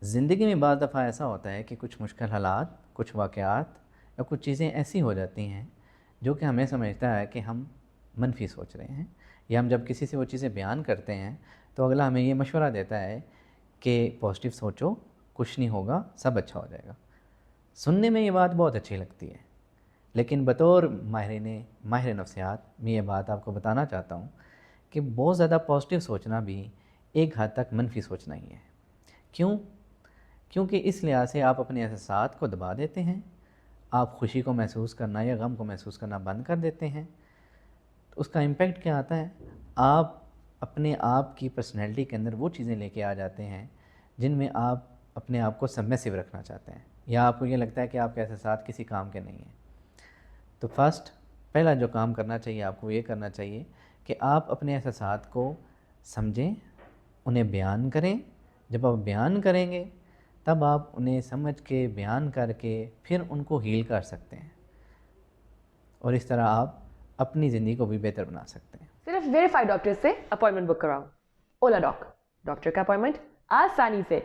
ज़िंदगी में बाज़ दफ़ा ऐसा होता है कि कुछ मुश्किल हालात, कुछ वाक़यात या कुछ चीज़ें ऐसी हो जाती हैं जो कि हमें समझता है कि हम मनफ़ी सोच रहे हैं, या हम जब किसी से वो चीज़ें बयान करते हैं तो अगला हमें ये मशवरा देता है कि पॉज़िटिव सोचो, कुछ नहीं होगा, सब अच्छा हो जाएगा। सुनने में ये बात बहुत अच्छी लगती है, लेकिन बतौर माहिर नफ्सियात मैं ये बात आपको बताना चाहता हूँ कि बहुत ज़्यादा पॉज़िटिव सोचना भी एक हद तक मनफ़ी सोचना ही है। क्यों? क्योंकि इस लिहाज से आप अपने एहसासात को दबा देते हैं, आप खुशी को महसूस करना या गम को महसूस करना बंद कर देते हैं। तो उसका इम्पैक्ट क्या आता है? आप अपने आप की पर्सनैलिटी के अंदर वो चीज़ें लेके आ जाते हैं जिनमें आप अपने आप को सबमिसिव रखना चाहते हैं, या आपको ये लगता है कि आपके एहसासात किसी काम के नहीं हैं। तो पहला जो काम करना चाहिए आपको ये करना चाहिए कि आप अपने एहसासात को समझें, उन्हें बयान करें। जब आप बयान करेंगे तब आप उन्हें समझ के बयान करके फिर उनको हील कर सकते हैं, और इस तरह आप अपनी ज़िंदगी को भी बेहतर बना सकते हैं। सिर्फ वेरीफाइड डॉक्टर से अपॉइंटमेंट बुक कराओ। ओला डॉक, डॉक्टर का अपॉइंटमेंट आसानी से।